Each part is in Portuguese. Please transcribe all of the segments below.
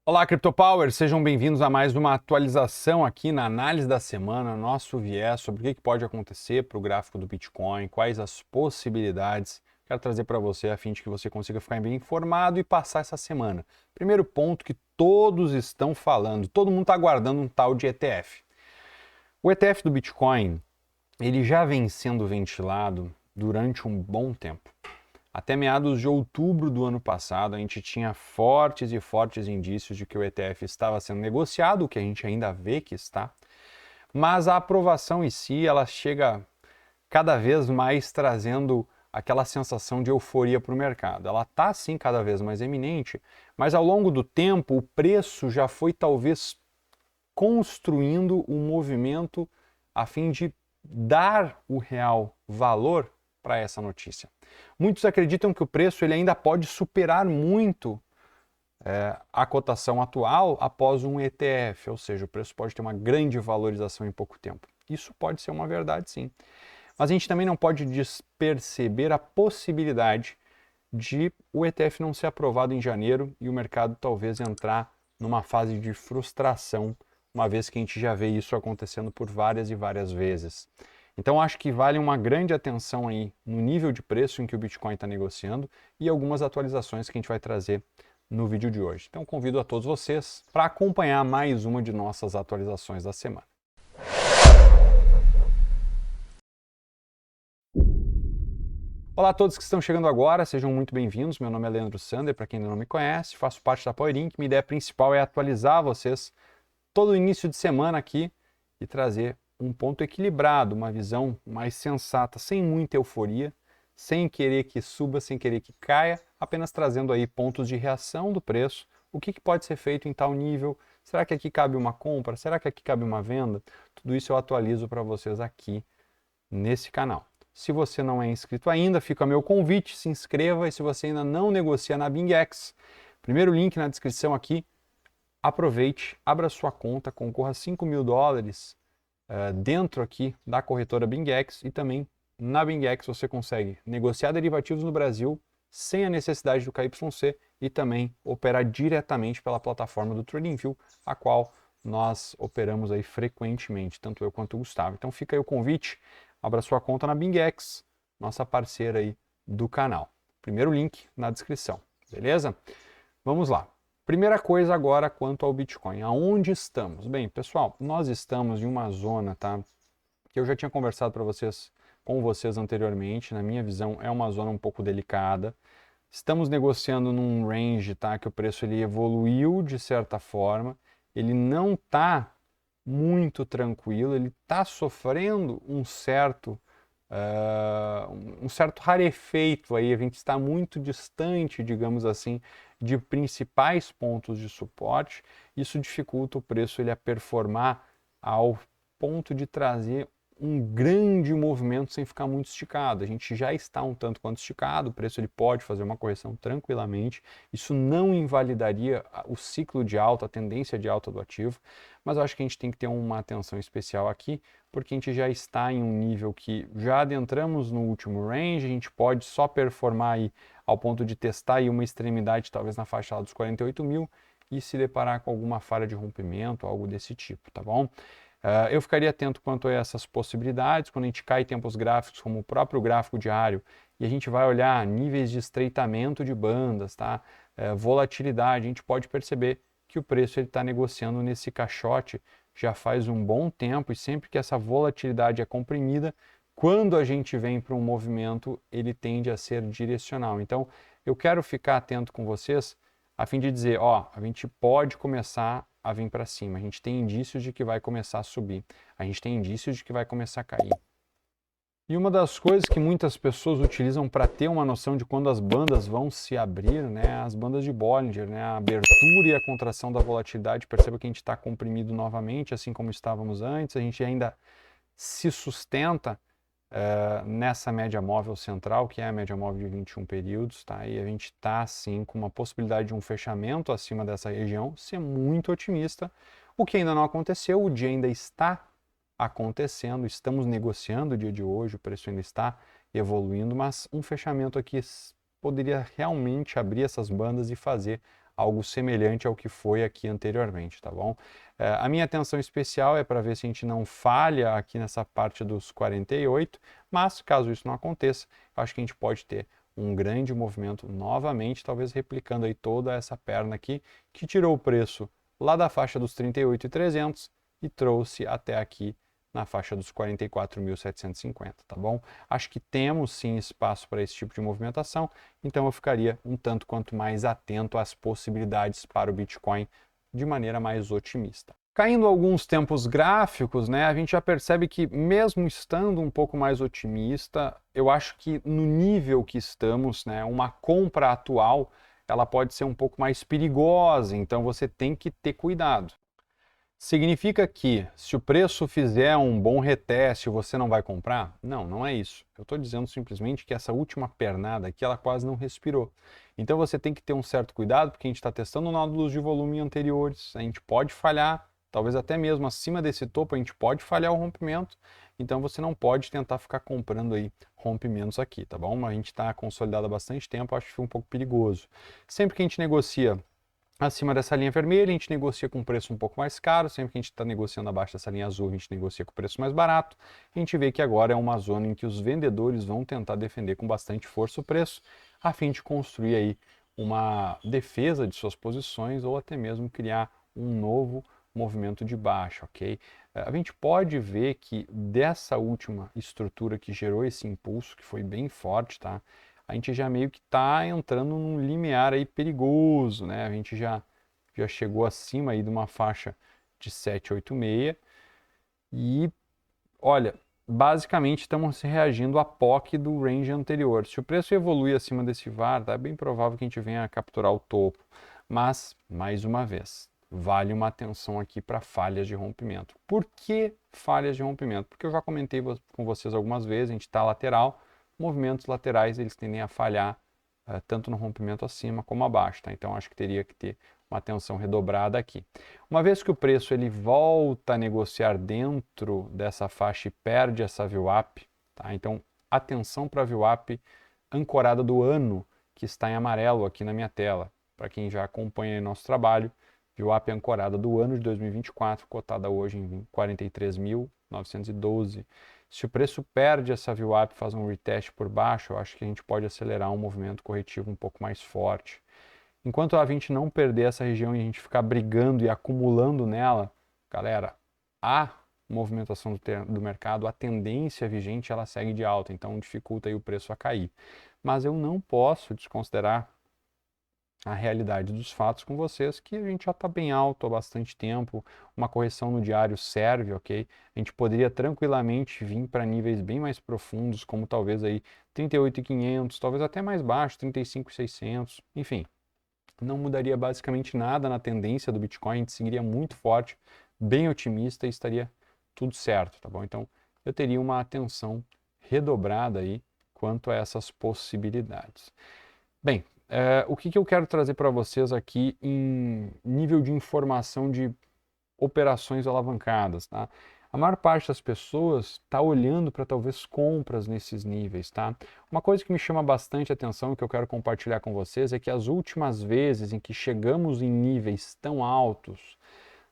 Olá, CryptoPower! Sejam bem-vindos a mais uma atualização aqui na análise da semana, nosso viés sobre o que pode acontecer para o gráfico do Bitcoin, quais as possibilidades. Quero trazer para você a fim de que você consiga ficar bem informado e passar essa semana. Primeiro ponto que todos estão falando, todo mundo está aguardando um tal de ETF. O ETF do Bitcoin, ele já vem sendo ventilado durante um bom tempo. Até meados de outubro do ano passado, a gente tinha fortes e fortes indícios de que o ETF estava sendo negociado, o que a gente ainda vê que está, mas a aprovação em si, ela chega cada vez mais trazendo aquela sensação de euforia para o mercado. Ela está, sim, cada vez mais eminente, mas ao longo do tempo, o preço já foi talvez construindo um movimento a fim de dar o real valor para essa notícia. Muitos acreditam que o preço ele ainda pode superar muito a cotação atual após um ETF, ou seja, o preço pode ter uma grande valorização em pouco tempo. Isso pode ser uma verdade, sim. Mas a gente também não pode desperceber a possibilidade de o ETF não ser aprovado em janeiro e o mercado talvez entrar numa fase de frustração, uma vez que a gente já vê isso acontecendo por várias e várias vezes. Então acho que vale uma grande atenção aí no nível de preço em que o Bitcoin está negociando e algumas atualizações que a gente vai trazer no vídeo de hoje. Então convido a todos vocês para acompanhar mais uma de nossas atualizações da semana. Olá a todos que estão chegando agora, sejam muito bem-vindos. Meu nome é Leandro Sander, para quem ainda não me conhece, faço parte da Power Inc. Minha ideia principal é atualizar vocês todo o início de semana aqui e trazer um ponto equilibrado, uma visão mais sensata, sem muita euforia, sem querer que suba, sem querer que caia, apenas trazendo aí pontos de reação do preço, o que pode ser feito em tal nível, será que aqui cabe uma compra, será que aqui cabe uma venda? Tudo isso eu atualizo para vocês aqui nesse canal. Se você não é inscrito ainda, fica meu convite, se inscreva e se você ainda não negocia na BingX, primeiro link na descrição aqui, aproveite, abra sua conta, concorra a $5.000 dentro aqui da corretora BingX e também na BingX você consegue negociar derivativos no Brasil sem a necessidade do KYC e também operar diretamente pela plataforma do TradingView, a qual nós operamos aí frequentemente, tanto eu quanto o Gustavo. Então fica aí o convite, abra sua conta na BingX, nossa parceira aí do canal. Primeiro link na descrição, beleza? Vamos lá. Primeira coisa agora quanto ao Bitcoin, aonde estamos? Bem, pessoal, nós estamos em uma zona, tá? Que eu já tinha conversado com vocês anteriormente, na minha visão é uma zona um pouco delicada. Estamos negociando num range, tá? Que o preço ele evoluiu de certa forma, ele não está muito tranquilo, ele está sofrendo um certo rarefeito aí, a gente está muito distante, digamos assim, de principais pontos de suporte, isso dificulta o preço ele a performar ao ponto de trazer um grande movimento sem ficar muito esticado. A gente já está um tanto quanto esticado, o preço ele pode fazer uma correção tranquilamente, isso não invalidaria o ciclo de alta, a tendência de alta do ativo, mas eu acho que a gente tem que ter uma atenção especial aqui, porque a gente já está em um nível que já adentramos no último range, a gente pode só performar aí ao ponto de testar aí uma extremidade, talvez na faixa dos 48 mil, e se deparar com alguma falha de rompimento, algo desse tipo, tá bom? Eu ficaria atento quanto a essas possibilidades, quando a gente cai em tempos gráficos, como o próprio gráfico diário, e a gente vai olhar níveis de estreitamento de bandas, tá? Volatilidade, a gente pode perceber que o preço está negociando nesse caixote já faz um bom tempo, e sempre que essa volatilidade é comprimida, quando a gente vem para um movimento, ele tende a ser direcional. Então, eu quero ficar atento com vocês, a fim de dizer, ó, a gente pode começar a vir para cima, a gente tem indícios de que vai começar a subir, a gente tem indícios de que vai começar a cair. E uma das coisas que muitas pessoas utilizam para ter uma noção de quando as bandas vão se abrir, né, as bandas de Bollinger, né, a abertura e a contração da volatilidade, perceba que a gente está comprimido novamente, assim como estávamos antes, a gente ainda se sustenta nessa média móvel central, que é a média móvel de 21 períodos, tá? E a gente está, sim, com uma possibilidade de um fechamento acima dessa região, ser muito otimista, o que ainda não aconteceu, o dia ainda está acontecendo, estamos negociando o dia de hoje, o preço ainda está evoluindo, mas um fechamento aqui poderia realmente abrir essas bandas e fazer algo semelhante ao que foi aqui anteriormente, tá bom? A minha atenção especial é para ver se a gente não falha aqui nessa parte dos 48, mas caso isso não aconteça, eu acho que a gente pode ter um grande movimento novamente, talvez replicando aí toda essa perna aqui, que tirou o preço lá da faixa dos 38.300 e trouxe até aqui na faixa dos 44.750, tá bom? Acho que temos sim espaço para esse tipo de movimentação, então eu ficaria um tanto quanto mais atento às possibilidades para o Bitcoin de maneira mais otimista. Caindo alguns tempos gráficos, né, a gente já percebe que mesmo estando um pouco mais otimista, eu acho que no nível que estamos, né, uma compra atual, ela pode ser um pouco mais perigosa, então você tem que ter cuidado. Significa que se o preço fizer um bom reteste, você não vai comprar? Não, não é isso. Eu estou dizendo simplesmente que essa última pernada aqui, ela quase não respirou. Então você tem que ter um certo cuidado, porque a gente está testando nódulos de volume anteriores, a gente pode falhar, talvez até mesmo acima desse topo a gente pode falhar o rompimento, então você não pode tentar ficar comprando aí rompimentos aqui, tá bom? A gente está consolidado há bastante tempo, acho que foi um pouco perigoso. Sempre que a gente negocia acima dessa linha vermelha, a gente negocia com um preço um pouco mais caro. Sempre que a gente está negociando abaixo dessa linha azul, a gente negocia com preço mais barato. A gente vê que agora é uma zona em que os vendedores vão tentar defender com bastante força o preço, a fim de construir aí uma defesa de suas posições ou até mesmo criar um novo movimento de baixa, ok? A gente pode ver que dessa última estrutura que gerou esse impulso, que foi bem forte, tá? A gente já meio que está entrando num limiar aí perigoso, né? A gente já chegou acima aí de uma faixa de 786 e, olha, basicamente estamos reagindo à POC do range anterior. Se o preço evolui acima desse VAR, tá, é bem provável que a gente venha a capturar o topo. Mas, mais uma vez, vale uma atenção aqui para falhas de rompimento. Por que falhas de rompimento? Porque eu já comentei com vocês algumas vezes, a gente está lateral, movimentos laterais eles tendem a falhar tanto no rompimento acima como abaixo, tá? Então acho que teria que ter uma atenção redobrada aqui. Uma vez que o preço ele volta a negociar dentro dessa faixa e perde essa VWAP, tá? Então atenção para a VWAP ancorada do ano, que está em amarelo aqui na minha tela. Para quem já acompanha nosso trabalho, VWAP ancorada do ano de 2024, cotada hoje em 43.912. Se o preço perde essa VWAP e faz um retest por baixo, eu acho que a gente pode acelerar um movimento corretivo um pouco mais forte. Enquanto a gente não perder essa região e a gente ficar brigando e acumulando nela, galera, a movimentação do mercado, a tendência vigente, ela segue de alta, então dificulta aí o preço a cair. Mas eu não posso desconsiderar a realidade dos fatos com vocês, que a gente já está bem alto há bastante tempo, uma correção no diário serve, ok? A gente poderia tranquilamente vir para níveis bem mais profundos, como talvez aí 38.500, talvez até mais baixo, 35.600, enfim. Não mudaria basicamente nada na tendência do Bitcoin, a gente seguiria muito forte, bem otimista e estaria tudo certo, tá bom? Então, eu teria uma atenção redobrada aí quanto a essas possibilidades. Bem, o que eu quero trazer para vocês aqui em nível de informação de operações alavancadas, tá? A maior parte das pessoas está olhando para talvez compras nesses níveis, tá? Uma coisa que me chama bastante atenção e que eu quero compartilhar com vocês é que as últimas vezes em que chegamos em níveis tão altos,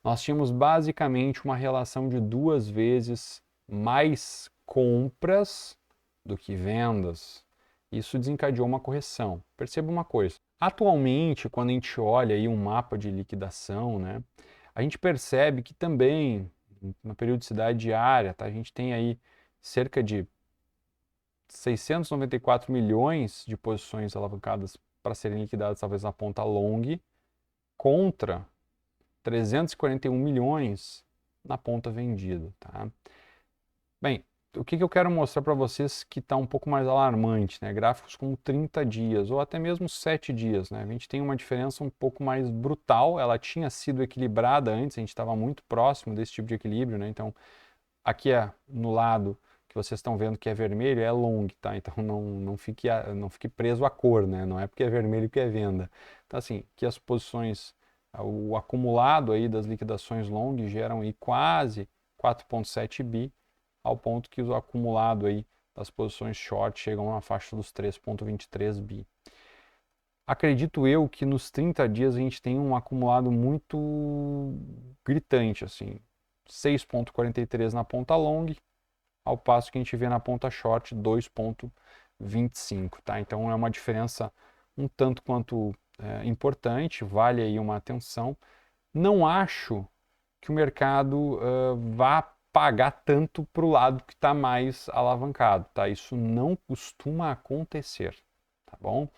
nós tínhamos basicamente uma relação de 2 vezes mais compras do que vendas. Isso desencadeou uma correção. Perceba uma coisa. Atualmente, quando a gente olha aí um mapa de liquidação, né, a gente percebe que também na periodicidade diária, tá, a gente tem aí cerca de 694 milhões de posições alavancadas para serem liquidadas talvez na ponta long, contra 341 milhões na ponta vendida, tá? Bem, o que eu quero mostrar para vocês que está um pouco mais alarmante, né? Gráficos com 30 dias ou até mesmo 7 dias, né? A gente tem uma diferença um pouco mais brutal, ela tinha sido equilibrada antes, a gente estava muito próximo desse tipo de equilíbrio, né? Então, aqui no lado que vocês estão vendo que é vermelho é long, tá? Então não fique preso à cor, né? Não é porque é vermelho que é venda. Então, assim, que as posições, o acumulado aí das liquidações long geram aí quase 4,7 bi, ao ponto que o acumulado aí das posições short chegam na faixa dos 3,23 bi. acredito eu que nos 30 dias a gente tem um acumulado muito gritante, assim, 6,43 na ponta long, ao passo que a gente vê na ponta short 2,25, tá? Então é uma diferença um tanto quanto importante, vale aí uma atenção. Não acho que o mercado vá pagar tanto para o lado que está mais alavancado, tá? Isso não costuma acontecer, tá bom?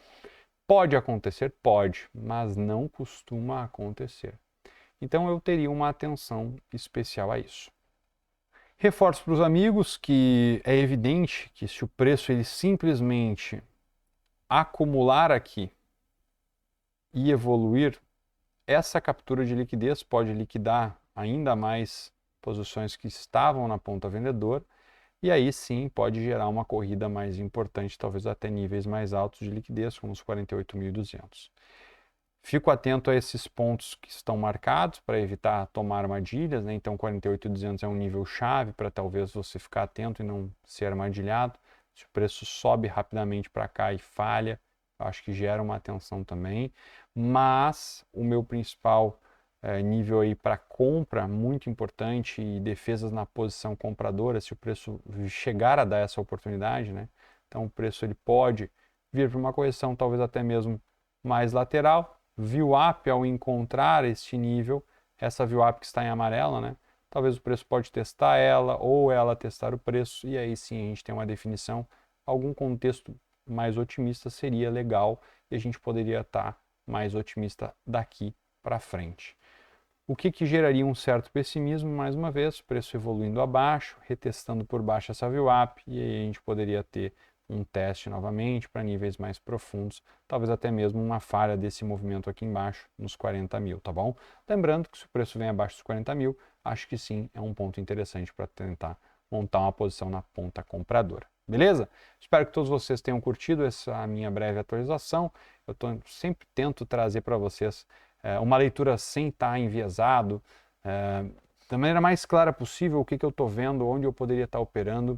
Pode acontecer? Pode, mas não costuma acontecer. Então eu teria uma atenção especial a isso. Reforço para os amigos que é evidente que se o preço ele simplesmente acumular aqui e evoluir, essa captura de liquidez pode liquidar ainda mais posições que estavam na ponta vendedora e aí sim pode gerar uma corrida mais importante, talvez até níveis mais altos de liquidez, como os 48.200. Fico atento a esses pontos que estão marcados para evitar tomar armadilhas, né? Então 48.200 é um nível chave para talvez você ficar atento e não ser armadilhado. Se o preço sobe rapidamente para cá e falha, acho que gera uma atenção também. Mas o meu principal nível aí para compra, muito importante, e defesas na posição compradora, se o preço chegar a dar essa oportunidade, né? Então o preço ele pode vir para uma correção, talvez até mesmo mais lateral. VWAP, ao encontrar este nível, essa VWAP que está em amarela, né? Talvez o preço pode testar ela ou ela testar o preço e aí sim a gente tem uma definição. Algum contexto mais otimista seria legal e a gente poderia estar mais otimista daqui para frente. O que geraria um certo pessimismo? Mais uma vez, preço evoluindo abaixo, retestando por baixo essa VWAP e aí a gente poderia ter um teste novamente para níveis mais profundos, talvez até mesmo uma falha desse movimento aqui embaixo, nos 40 mil, tá bom? Lembrando que se o preço vem abaixo dos 40 mil, acho que sim, é um ponto interessante para tentar montar uma posição na ponta compradora. Beleza? Espero que todos vocês tenham curtido essa minha breve atualização. Eu sempre tento trazer para vocês uma leitura sem estar enviesado, da maneira mais clara possível o que eu estou vendo, onde eu poderia estar operando,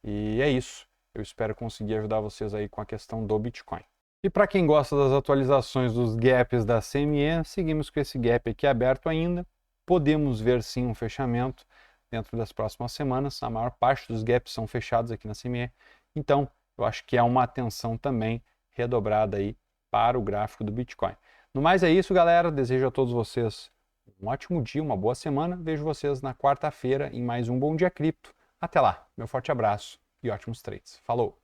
e é isso. Eu espero conseguir ajudar vocês aí com a questão do Bitcoin. E para quem gosta das atualizações dos gaps da CME, seguimos com esse gap aqui aberto ainda. Podemos ver sim um fechamento dentro das próximas semanas. A maior parte dos gaps são fechados aqui na CME. Então, eu acho que é uma atenção também redobrada aí para o gráfico do Bitcoin. No mais é isso, galera. Desejo a todos vocês um ótimo dia, uma boa semana. Vejo vocês na quarta-feira em mais um Bom Dia Cripto. Até lá. Meu forte abraço e ótimos trades. Falou!